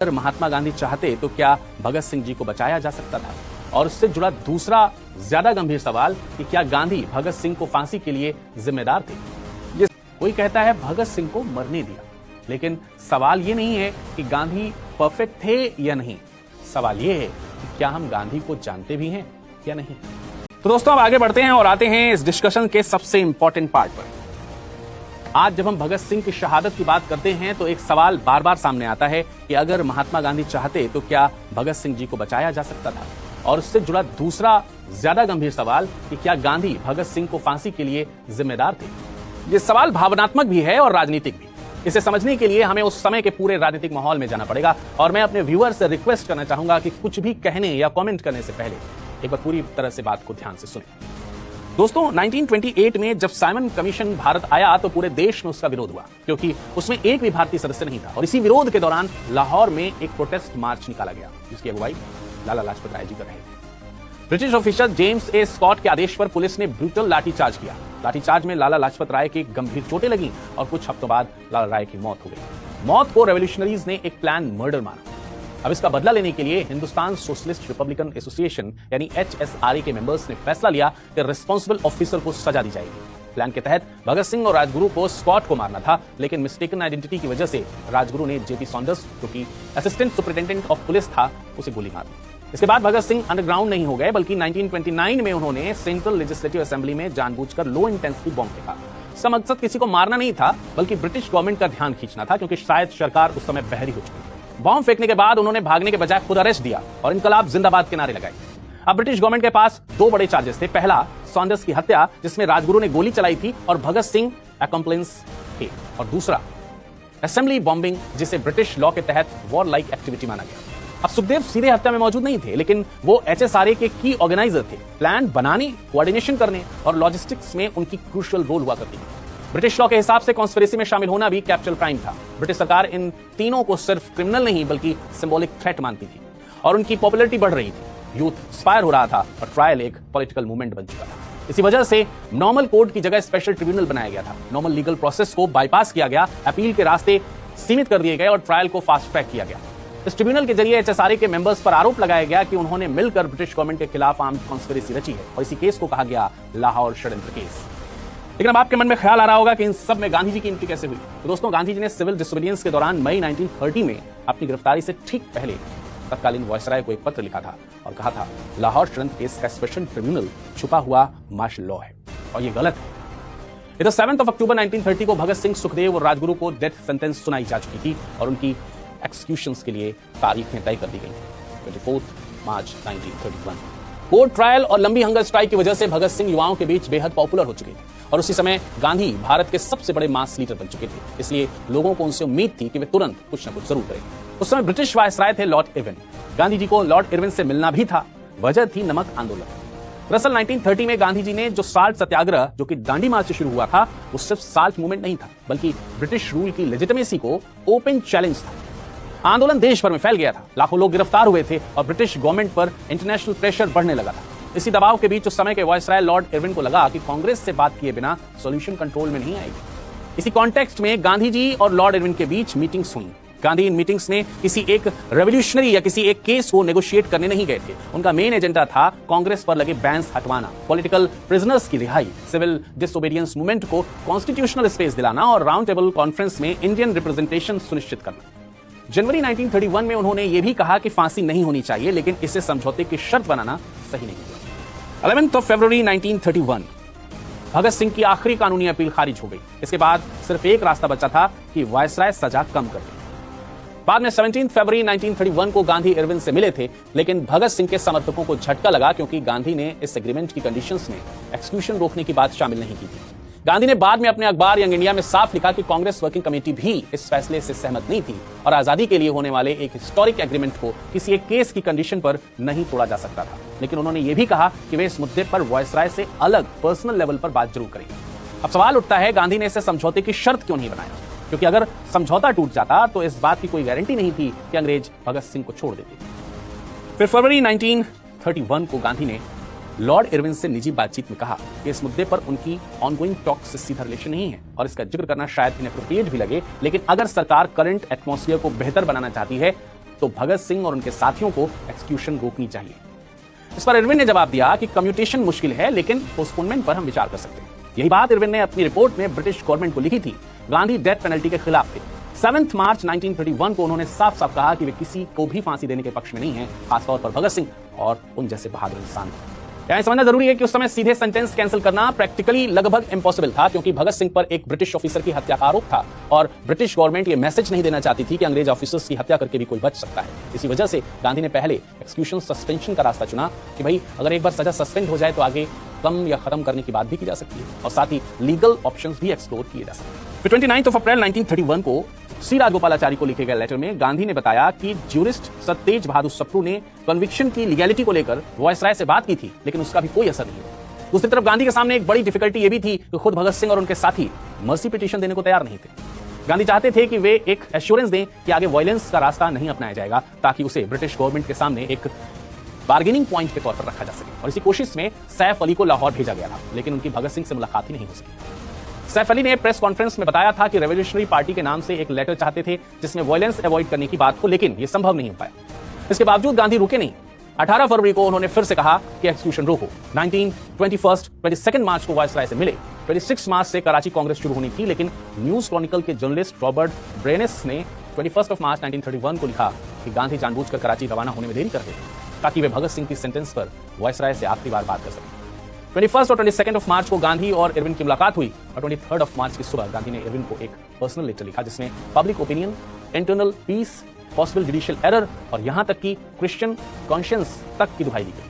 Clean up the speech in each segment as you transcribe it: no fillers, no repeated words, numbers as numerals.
अगर महात्मा गांधी चाहते तो क्या भगत सिंह जी को बचाया जा सकता था? और उससे जुड़ा दूसरा ज्यादा गंभीर सवाल कि क्या गांधी भगत सिंह को फांसी के लिए जिम्मेदार थे? ये कोई कहता है भगत सिंह को मरने दिया, लेकिन सवाल ये नहीं है कि गांधी परफेक्ट थे या नहीं। सवाल ये है कि क्या हम गांधी को जानते भी हैं या नहीं। तो दोस्तों, अब आगे बढ़ते हैं और आते हैं इस डिस्कशन के सबसे इंपॉर्टेंट पार्ट पर। आज जब हम भगत सिंह की शहादत की बात करते हैं तो एक सवाल बार बार सामने आता है कि अगर महात्मा गांधी चाहते तो क्या भगत सिंह जी को बचाया जा सकता था? और उससे जुड़ा दूसरा ज्यादा गंभीर सवाल कि क्या गांधी भगत सिंह को फांसी के लिए जिम्मेदार थे? ये सवाल भावनात्मक भी है और राजनीतिक भी। इसे समझने के लिए हमें उस समय के पूरे राजनीतिक माहौल में जाना पड़ेगा और मैं अपने व्यूअर से रिक्वेस्ट करना चाहूंगा कि कुछ भी कहने या कमेंट करने से पहले एक बार पूरी तरह से बात को ध्यान से सुनें। दोस्तों, 1928 में जब साइमन कमीशन भारत आया तो पूरे देश में उसका विरोध हुआ, क्योंकि उसमें एक भी भारतीय सदस्य नहीं था। और इसी विरोध के दौरान लाहौर में एक प्रोटेस्ट मार्च निकाला गया, जिसकी अगुवाई लाला लाजपत राय जी कर रहे थे। British officer James A Scott के आदेश पर पुलिस ने ब्रूटल लाठीचार्ज किया। लाठीचार्ज में लाला लाजपत राय की गंभीर चोटें लगीं और कुछ हफ्तों बाद लाला राय की मौत हो गई। मौत को रेवोल्यूशनरीज ने एक प्लान मर्डर माना। अब इसका बदला लेने के लिए हिंदुस्तान सोशलिस्ट रिपब्लिकन एसोसिएशन यानी HSRA के मेंबर्स ने फैसला लिया कि रिस्पांसिबल ऑफिसर को सजा दी जाएगी। प्लान के तहत भगत सिंह और राजगुरु को स्कॉट को मारना था, लेकिन मिस्टेकन आइडेंटिटी की वजह से राजगुरु ने JP सॉन्डर्स, जो कि असिस्टेंट सुपरिटेंडेंट ऑफ पुलिस था, उसे गोली मार दी। इसके बाद भगत सिंह अंडरग्राउंड नहीं हो गए, बल्कि 1929 में उन्होंने सेंट्रल लेजिस्लेटिव असेंबली में जानबूझकर लो इंटेंसिटी बॉम्ब फेंका। इसका मकसद किसी को मारना नहीं था, बल्कि ब्रिटिश गवर्नमेंट का ध्यान खींचना था, क्योंकि शायद सरकार उस समय बहरी हो चुकी थी। बॉम्ब फेंकने के बाद उन्होंने भागने के बजाय खुद अरेस्ट दिया और इनकलाब जिंदाबाद के नारे लगाए। अब ब्रिटिश गवर्नमेंट के पास दो बड़े चार्जेस थे। पहला, सॉन्डर्स की हत्या, जिसमें राजगुरु ने गोली चलाई थी और भगत सिंह अकम्प्लिस थे, और दूसरा असेंबली बॉम्बिंग, जिसे ब्रिटिश लॉ के तहत वॉर लाइक एक्टिविटी माना गया। अब सुखदेव सीधे हत्या में मौजूद नहीं थे, लेकिन वो HSRA के की ऑर्गेनाइजर थे। प्लान बनाने, कोऑर्डिनेशन करने और लॉजिस्टिक्स में उनकी क्रूशियल रोल हुआ करती थी। ब्रिटिश लॉ के हिसाब से कॉन्स्पिरेसी में शामिल होना भी कैपिटल क्राइम था। ब्रिटिश सरकार इन तीनों को सिर्फ क्रिमिनल नहीं बल्कि सिंबॉलिक थ्रेट मानती थी और उनकी पॉपुलैरिटी बढ़ रही थी। यूथ इंस्पायर हो रहा था और ट्रायल एक पॉलिटिकल मूवमेंट बन चुका था। इसी वजह से नॉर्मल कोर्ट की जगह स्पेशल ट्रिब्यूनल बनाया गया था। नॉर्मल लीगल प्रोसेस को बाईपास किया गया, अपील के रास्ते सीमित कर दिए गए और ट्रायल को फास्ट ट्रैक किया गया। इस ट्रिब्यूनल के जरिए HSRA के मेंबर्स पर आरोप लगाया गया कि उन्होंने मिलकर ब्रिटिश गवर्नमेंट के खिलाफ आर्म्ड कॉन्स्पिरेसी रची है, और इसी केस को कहा गया लाहौर षड्यंत्र केस। लेकिन अब आपके मन में ख्याल आ रहा होगा कि इन सब में गांधी जी की एंट्री कैसे हुई। तो दोस्तों, गांधी जी ने सिविल डिसोबीडियंस के दौरान मई 1930 में अपनी गिरफ्तारी से ठीक पहले तत्कालीन वायसराय को एक पत्र लिखा था और कहा था, लाहौर षड्यंत्र केस का स्पेशल ट्रिब्यूनल छुपा हुआ मार्शल लॉ है और ये गलत है। इधर 7 अक्टूबर 1930 को भगत सिंह, सुखदेव और राजगुरु को डेथ सेंटेंस सुनाई जा चुकी थी और उनकी एक्सक्यूशंस के लिए तारीखें तय कर दी गई। 24 मार्च 1931। कोर्ट ट्रायल और लंबी हंगर स्ट्राइक की वजह से भगत सिंह युवाओं के बीच बेहद पॉपुलर हो चुके थे और उसी समय गांधी भारत के सबसे बड़े मास लीडर बन चुके थे। इसलिए लोगों को उनसे उम्मीद थी कि वे तुरंत कुछ न कुछ जरूर करेंगे। उस समय ब्रिटिश वायसराय थे लॉर्ड इरविन। गांधी जी को लॉर्ड इरविन से मिलना भी था। वजह थी नमक आंदोलन। दरअसल 1930 में गांधी जी ने जो साल्ट सत्याग्रह, जो कि दांडी मार्च से शुरू हुआ था, वो सिर्फ साल्ट मूवमेंट नहीं था, बल्कि ब्रिटिश रूल की लेजिटिमेसी को ओपन चैलेंज था। आंदोलन देश भर में फैल गया था। लाखों लोग गिरफ्तार हुए थे और ब्रिटिश गवर्नमेंट पर इंटरनेशनल प्रेशर बढ़ने लगा था। इसी दबाव के बीच उस समय के वायसराय लॉर्ड इरविन को लगा कि कांग्रेस से बात किए बिना सॉल्यूशन कंट्रोल में नहीं आएगी। इसी कॉन्टेक्स्ट में गांधी जी और लॉर्ड इरविन के बीच मीटिंग्स हुई। गांधी इन मीटिंग्स में किसी एक रेवोल्यूशनरी या किसी एक केस को नेगोशिएट करने नहीं गए थे। उनका मेन एजेंडा था कांग्रेस पर लगे बैन्स हटवाना, पॉलिटिकल प्रिजनर्स की रिहाई, सिविल डिसोबीडियंस मूवमेंट को कॉन्स्टिट्यूशनल स्पेस दिलाना और राउंड टेबल कॉन्फ्रेंस में इंडियन रिप्रेजेंटेशन सुनिश्चित करना। जनवरी 1931 में उन्होंने यह भी कहा कि फांसी नहीं होनी चाहिए, लेकिन इसे समझौते की शर्त बनाना सही नहीं है। 11 फरवरी 1931 भगत सिंह की आखिरी कानूनी अपील खारिज हो गई। इसके बाद सिर्फ एक रास्ता बचा था कि वायसराय सजा कम कर दे। बाद में 17 फरवरी 1931 को गांधी इरविन से मिले थे, लेकिन भगत सिंह के समर्थकों को झटका लगा, क्योंकि गांधी ने इस एग्रीमेंट की कंडीशंस में एक्सक्यूशन रोकने की बात शामिल नहीं की थी। गांधी ने बाद में अपने अखबार यंग इंडिया में साफ लिखा कि कांग्रेस वर्किंग कमेटी भी इस फैसले से सहमत नहीं थी और आजादी के लिए होने वाले एक हिस्टोरिक एग्रीमेंट को किसी एक केस की कंडीशन पर नहीं तोड़ा जा सकता था। लेकिन उन्होंने यह भी कहा कि वे इस मुद्दे पर वायसराय से अलग पर्सनल लेवल पर बात जरूर करेंगे। अब सवाल उठता है, गांधी ने इसे समझौते की शर्त क्यों नहीं बनाया? क्योंकि अगर समझौता टूट जाता तो इस बात की कोई गारंटी नहीं थी कि अंग्रेज भगत सिंह को छोड़ देते। फिर फरवरी 1931 को गांधी ने लॉर्ड इरविन से निजी बातचीत में कहा कि इस मुद्दे पर उनकी ऑनगोइंग टॉक से सीधा रिलेशन नहीं है और इसका जिक्र करना शायद इनएप्रोप्रिएट भी लगे, लेकिन अगर सरकार करंट एटमॉस्फेयर को बेहतर बनाना चाहती है तो भगत सिंह और उनके साथियों को एक्सक्यूशन रोकनी चाहिए। इस पर इरविन ने जवाब दिया कि कम्यूटेशन मुश्किल है, लेकिन पोस्टपोनमेंट पर हम विचार कर सकते हैं। यही बात इरविन ने अपनी रिपोर्ट में ब्रिटिश गवर्नमेंट को लिखी थी। गांधी डेथ पेनल्टी के खिलाफ थे। 7 मार्च 1931 को उन्होंने साफ साफ कहा कि वे किसी को भी फांसी देने के पक्ष में नहीं है, खासतौर पर भगत सिंह और उन जैसे बहादुर इंसान। यहां समझना जरूरी है कि उस समय सीधे सेंटेंस कैंसिल करना प्रैक्टिकली लगभग इम्पॉसिबल था, क्योंकि भगत सिंह पर एक ब्रिटिश ऑफिसर की हत्या का आरोप था और ब्रिटिश गवर्नमेंट ये मैसेज नहीं देना चाहती थी कि अंग्रेज ऑफिसर्स की हत्या करके भी कोई बच सकता है। इसी वजह से गांधी ने पहले एक्सक्यूशन सस्पेंशन का रास्ता चुना कि भाई अगर एक बार सजा सस्पेंड हो जाए तो आगे कम या खत्म करने की बात भी की जा सकती है और साथ ही लीगल ऑप्शंस भी एक्सप्लोर किए जा सकते हैं। फिर 29 अप्रैल 1931 को श्री राजगोपालाचारी को लिखे गए लेटर में गांधी ने बताया कि ज्यूरिस्ट सतेज बहादुर सप्रू ने कन्विक्शन की लीगैलिटी को लेकर वायसराय से बात की थी, लेकिन उसका भी कोई असर नहीं हुआ। दूसरी तरफ गांधी के सामने एक बड़ी डिफिकल्टी यह भी थी कि खुद भगत सिंह और उनके साथी मर्सी पिटीशन देने को तैयार नहीं थे। गांधी चाहते थे कि वे एक एश्योरेंस दें कि आगे वायलेंस का रास्ता नहीं अपनाया जाएगा, ताकि उसे ब्रिटिश गवर्नमेंट के सामने एक बार्गेनिंग पॉइंट के तौर पर रखा जा सके। और इसी कोशिश में सैफ अली को लाहौर भेजा गया था, लेकिन उनकी भगत सिंह से मुलाकात ही नहीं हो सकी। सैफ अली ने प्रेस कॉन्फ्रेंस में बताया था कि रेवोल्यूशनरी पार्टी के नाम से एक लेटर चाहते थे जिसमें वायलेंस अवॉइड करने की बात हो, लेकिन यह संभव नहीं हो पाया। इसके बावजूद गांधी रुके नहीं। 18 फरवरी को उन्होंने फिर से कहा कि एक्सक्यूशन रोको। 22 मार्च को वायसराय से मिले। 26 मार्च से कराची कांग्रेस शुरू होनी थी, लेकिन न्यूज क्रॉनिकल के जर्नलिस्ट रॉबर्ट ब्रेनेस ने 21 मार्च 1931 को लिखा कि गांधी जानबूझकर कराची रवाना होने में देरी करते थे ताकि वे भगत सिंह की सेंटेंस पर वायसराय से आखिरी बार बात कर सकें। 21 और 22 मार्च को गांधी और इरविन की मुलाकात हुई और 23 मार्च की सुबह गांधी ने इरविन को एक पर्सनल लेटर लिखा जिसमें public opinion, internal peace, possible judicial error और यहां तक कि क्रिश्चियन कॉन्शियंस तक की दुहाई दी गई।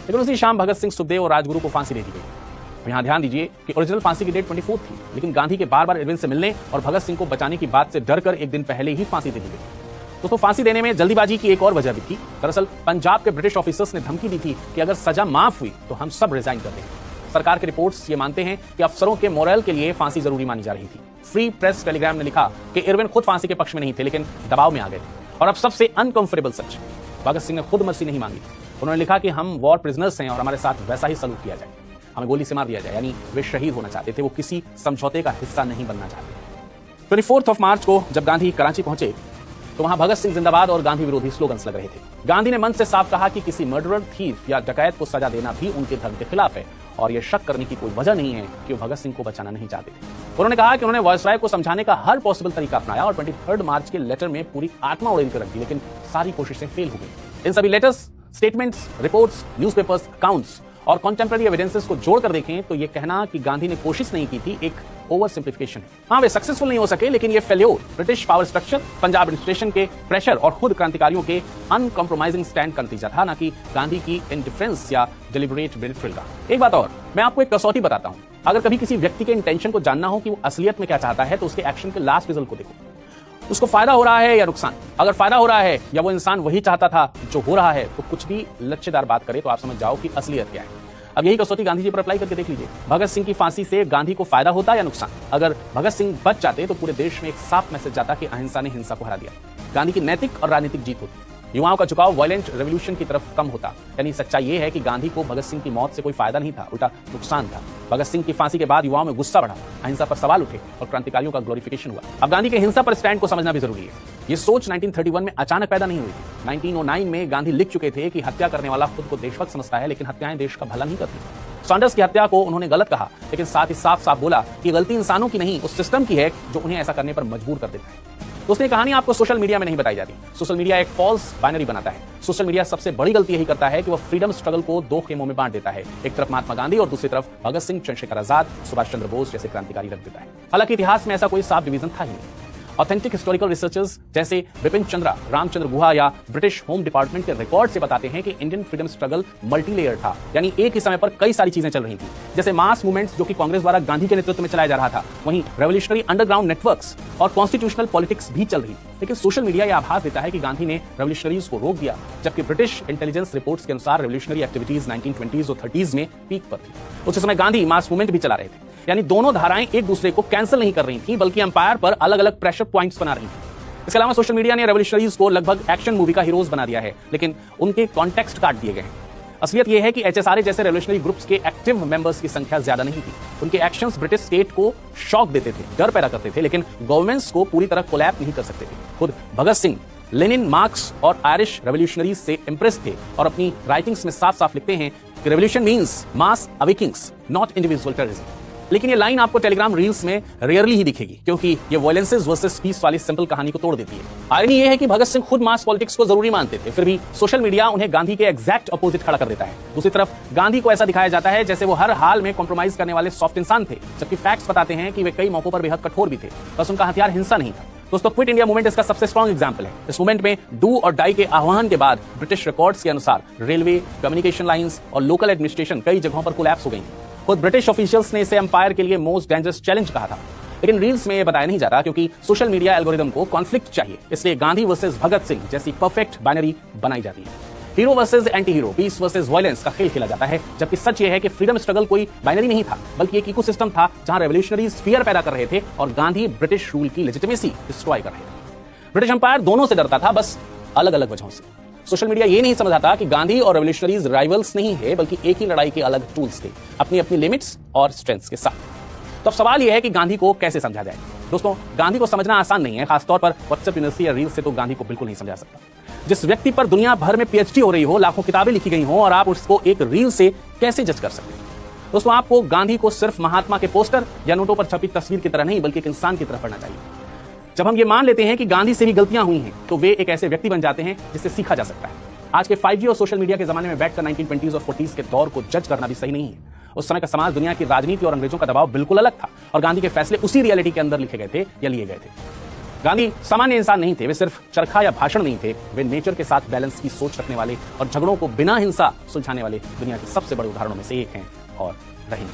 लेकिन उसी शाम भगत सिंह, सुखदेव और राजगुरु को फांसी दे दी गई। यहां ध्यान दीजिए कि ओरिजिनल फांसी की डेट 24 थी, लेकिन गांधी के बार बार इरविन से मिलने और भगत सिंह को बचाने की बात से डरकर एक दिन पहले ही फांसी दे दी गई। दोस्तों, फांसी देने में जल्दीबाजी की एक और वजह भी थी। दरअसल पंजाब के ब्रिटिश ऑफिसर्स ने धमकी दी थी कि अगर सजा माफ हुई तो हम सब रिजाइन कर देंगे। सरकार के रिपोर्ट्स ये मानते हैं कि अफसरों के मोरल के लिए फांसी जरूरी मानी जा रही थी। फ्री प्रेस टेलीग्राम ने लिखा कि इरविन खुद फांसी के पक्ष में नहीं थे, लेकिन दबाव में आ गए थे। और अब सबसे अनकंफर्टेबल सच, भगत सिंह ने खुद मर्सी नहीं मांगी। उन्होंने लिखा कि हम वॉर प्रिजनर्स हैं और हमारे साथ वैसा ही सलूक किया जाए, हमें गोली से मार दिया जाए। यानी वे शहीद होना चाहते थे, वो किसी समझौते का हिस्सा नहीं बनना चाहते। 24 मार्च को जब गांधी कराची पहुंचे तो वहां भगत सिंह जिंदाबाद और गांधी विरोधी स्लोगन्स लग रहे थे। गांधी ने मन से साफ कहा कि किसी मर्डरर, थीफ या डकैत को सजा देना भी उनके धर्म के खिलाफ है और यह शक करने की कोई वजह नहीं है कि वो भगत सिंह को बचाना नहीं चाहते थे। उन्होंने कहा कि उन्होंने वायसराय को समझाने का हर पॉसिबल तरीका अपनाया और 23 मार्च के लेटर में पूरी आत्मा उड़ेल कर रख दी, लेकिन सारी कोशिशें फेल हो गई। इन सभी letters, statements, reports, newspapers, accounts और कॉन्टेम्पररी एविडेंसेस को जोड़कर देखें तो यह कहना कि गांधी ने कोशिश नहीं की थी एक ओवर सिंप्लीफिकेशन है। हाँ, वे सक्सेसफुल नहीं हो सके, लेकिन ये failure British power structure, Punjab administration के प्रेशर और खुद क्रांतिकारियों के अनकॉम्प्रोमाइजिंग स्टैंड का नतीजा था, ना कि गांधी की इंडिफरेंस या डेलिबरेट बेट्रेयल का। एक बात और, मैं आपको एक कसौटी बताता हूं। अगर कभी किसी व्यक्ति के इंटेंशन को जानना हो कि वो असलियत में क्या चाहता है, तो उसके एक्शन के लास्ट रिजल्ट को देखो। उसको फायदा हो रहा है या नुकसान। अगर फायदा हो रहा है या वो इंसान वही चाहता था जो हो रहा है, तो कुछ भी लक्ष्यदार बात करे तो आप समझ जाओ कि असलियत क्या है। अब यही कसौटी गांधी जी पर अप्लाई करके देख लीजिए। भगत सिंह की फांसी से गांधी को फायदा होता या नुकसान? अगर भगत सिंह बच जाते तो पूरे देश में एक साफ मैसेज जाता कि अहिंसा ने हिंसा को हरा दिया। गांधी की नैतिक और राजनीतिक जीत होती, युवाओं का झुकाव वायलेंट रेवोल्यूशन की तरफ कम होता। यानी सच्चाई यह है कि गांधी को भगत सिंह की मौत से कोई फायदा नहीं था, उल्टा नुकसान था। भगत सिंह की फांसी के बाद युवाओं में गुस्सा बढ़ा, अहिंसा पर सवाल उठे और क्रांतिकारियों का ग्लोरिफिकेशन हुआ। अब गांधी के हिंसा पर स्टैंड को समझना भी जरूरी है। ये सोच 1931 में अचानक पैदा नहीं हुई थी। 1909 में गांधी लिख चुके थे कि हत्या करने वाला खुद को देशभक्त समझता है, लेकिन हत्याएं देश का भला नहीं करती। सॉन्डर्स की हत्या को उन्होंने गलत कहा, लेकिन साथ ही साफ साफ बोला कि गलती इंसानों की नहीं, उस सिस्टम की है जो उन्हें ऐसा करने पर मजबूर कर देता है। दोस्तों, ये कहानी आपको सोशल मीडिया में नहीं बताई जाती। सोशल मीडिया एक फॉल्स बाइनरी बनाता है। सोशल मीडिया सबसे बड़ी गलती यही करता है कि वह फ्रीडम स्ट्रगल को दो खेमों में बांट देता है। एक तरफ महात्मा गांधी और दूसरी तरफ भगत सिंह, चंद्रशेखर आजाद, सुभाष चंद्र बोस जैसे क्रांतिकारी रख देता है। हालांकि इतिहास में ऐसा कोई साफ डिवीजन था ही नहीं। ऑथेंटिक हिस्टोरिकल रिसर्चर्स जैसे बिपिन चंद्रा, रामचंद्र गुहा या ब्रिटिश होम डिपार्टमेंट के रिकॉर्ड से बताते हैं कि Indian freedom struggle multi layer था। यानी एक ही समय पर कई सारी चीजें चल रही थी, जैसे मास मूवमेंट्स जो कि कांग्रेस द्वारा गांधी के नेतृत्व में चलाया जा रहा था, वहीं रेवोल्यूशनरी अंडरग्राउंड नेटवर्क्स और कॉन्स्टिट्यूशनल पॉलिटिक्स भी चल रही थी। लेकिन सोशल मीडिया यह आभास देता है कि गांधी ने रेवोल्यूशनरीज को रोक दिया, जबकि ब्रिटिश इंटेलिजेंस रिपोर्ट्स के अनुसार रेवोल्यूशनरी एक्टिविटीज 1920s और 30s में पीक पर थी। उसी समय गांधी मास मूवमेंट भी चला रहे थे। यानी दोनों धाराएं एक दूसरे को कैंसिल नहीं कर रही थी, बल्कि एम्पायर पर अलग अलग प्रेशर पॉइंट्स बना रही थी। इसके अलावा सोशल मीडिया ने रेवोल्यूशनरीज को लगभग एक्शन मूवी का हीरोज बना दिया है, लेकिन उनके कॉन्टेक्स्ट काट दिए गए हैं। असलियत यह है कि एचएसआरए जैसे रेवोल्यूशनरी ग्रुप्स के एक्टिव मेंबर्स की संख्या ज्यादा नहीं थी। उनके एक्शंस ब्रिटिश स्टेट को शॉक देते थे, डर पैदा करते थे, लेकिन गवर्नमेंट्स को पूरी तरह कोलैप्स नहीं कर सकते थे। खुद भगत सिंह लेनिन, मार्क्स और आयरिश रेवोल्यूशनरीज से इंप्रेस थे और अपनी राइटिंग्स में साफ साफ लिखते हैं कि revolution means mass awakenings, not individual terrorism. लेकिन ये लाइन आपको टेलीग्राम रील्स में रेयरली ही दिखेगी, क्योंकि ये वायलेंसेस वर्सेस पीस वाली सिंपल कहानी को तोड़ देती है। आयरनी ये है कि भगत सिंह खुद मास पॉलिटिक्स को जरूरी मानते थे, फिर भी सोशल मीडिया उन्हें गांधी के एग्जैक्ट अपोजिट खड़ा कर देता है। दूसरी तरफ गांधी को ऐसा दिखाया जाता है जैसे वो हर हाल में कॉम्प्रोमाइज करने वाले सॉफ्ट इंसान थे, जबकि फैक्ट्स बताते हैं कि वे कई मौकों पर बेहद कठोर भी थे, बस उनका हथियार हिंसा नहीं था। दोस्तों, क्विट इंडिया मूवमेंट इसका सबसे स्ट्रॉन्ग एग्जांपल है। इस मूवमेंट में डू और डाई के आह्वान के बाद ब्रिटिश रिकॉर्ड्स के अनुसार रेलवे, कम्युनिकेशन लाइंस और लोकल एडमिनिस्ट्रेशन कई जगहों पर कोलैप्स हो गई। खुद ब्रिटिश ऑफिशियल्स ने इसे एम्पायर के लिए मोस्ट डेंजरस चैलेंज कहा था। लेकिन रील्स में यह बताया नहीं जाता, क्योंकि सोशल मीडिया एल्गोरिदम को कॉन्फ्लिक्ट चाहिए, इसलिए गांधी वर्सेस भगत सिंह जैसी परफेक्ट बाइनरी बनाई जाती है। Hero versus anti hero, peace versus violence का खेल खेला जाता है, जबकि सच यह है कि फ्रीडम स्ट्रगल कोई बाइनरी नहीं था, बल्कि एक इकोसिस्टम था जहां रेवोल्यूशनरीज फियर पैदा कर रहे थे और गांधी ब्रिटिश रूल की लेजिटिमेसी डिस्ट्रॉय कर रहे थे। ब्रिटिश एम्पायर दोनों से डरता था, बस अलग अलग वजहों से। सोशल मीडिया ये नहीं समझ आता कि गांधी और रेवोल्यूशनरीज राइवल्स नहीं है, बल्कि एक ही लड़ाई के अलग टूल्स थे, अपनी अपनी लिमिट्स और स्ट्रेंथ्स के साथ। तो अब सवाल यह है कि गांधी को कैसे समझा जाए। दोस्तों, गांधी को समझना आसान नहीं है, खासतौर पर व्हाट्सएप यूनिवर्सिटी या रील्स से तो गांधी को बिल्कुल नहीं समझा सकता। जिस व्यक्ति पर दुनिया भर में पीएचडी हो रही हो, लाखों किताबें लिखी गई हो, और आप उसको एक रील से कैसे जज कर सकते हैं? दोस्तों, आपको गांधी को सिर्फ महात्मा के पोस्टर या नोटों पर छपी तस्वीर की तरह नहीं, बल्कि एक इंसान की तरह पढ़ना चाहिए। जब हम ये मान लेते हैं कि गांधी से भी गलतियां हुई हैं, तो वे एक ऐसे व्यक्ति बन जाते हैं जिससे सीखा जा सकता है। आज के 5G और सोशल मीडिया के जमाने में बैठकर 1920s और 40s के दौर को जज करना भी सही नहीं है। उस समय का समाज, दुनिया की राजनीति और अंग्रेजों का दबाव बिल्कुल अलग था, और गांधी के फैसले उसी रियलिटी के अंदर लिखे गए थे या लिए गए थे। गांधी सामान्य इंसान नहीं थे, वे सिर्फ चरखा या भाषण नहीं थे, वे नेचर के साथ बैलेंस की सोच रखने वाले और झगड़ों को बिना हिंसा सुलझाने वाले दुनिया के सबसे बड़े उदाहरणों में से एक हैं और रहेंगे।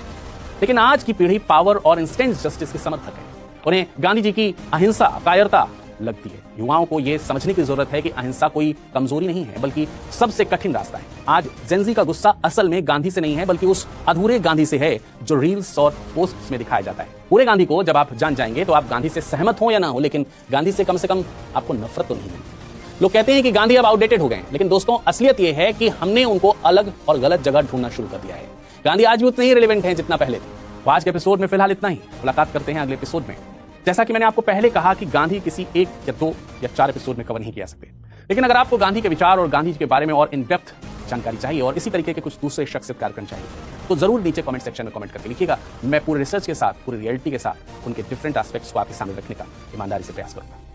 लेकिन आज की पीढ़ी पावर और इंस्टेंट जस्टिस की समर्थक है। उन्हें गांधी जी की अहिंसा कायरता लगती है। युवाओं को यह समझने की जरूरत है कि अहिंसा कोई कमजोरी नहीं है, बल्कि सबसे कठिन रास्ता है। आज जेनजी का गुस्सा असल में गांधी से नहीं है, बल्कि उस अधूरे गांधी से है जो रील्स और पोस्ट्स में दिखाया जाता है। पूरे गांधी को जब आप जान जाएंगे तो आप गांधी से सहमत हो या ना हो, लेकिन गांधी से कम आपको नफरत तो नहीं है। लोग कहते हैं कि गांधी अब आउटडेटेड हो गए, लेकिन दोस्तों, असलियत यह है कि हमने उनको अलग और गलत जगह ढूंढना शुरू कर दिया है। गांधी आज भी उतने ही रिलेवेंट हैं जितना पहले थे। आज के एपिसोड में फिलहाल इतना ही। मुलाकात करते हैं अगले एपिसोड में। जैसा कि मैंने आपको पहले कहा कि गांधी किसी 1 या 2 या 4 एपिसोड में कवर नहीं किया सकते, लेकिन अगर आपको गांधी के विचार और गांधी जी के बारे में और इन डेप्थ जानकारी चाहिए और इसी तरीके के कुछ दूसरे शख्सियत कार्यक्रम चाहिए, तो जरूर नीचे कमेंट सेक्शन में कमेंट करके लिखिएगा। मैं पूरे रिसर्च के साथ, पूरी रियलिटी के साथ उनके डिफरेंट एस्पेक्ट्स को आपके सामने रखने का ईमानदारी से प्रयास करूंगा।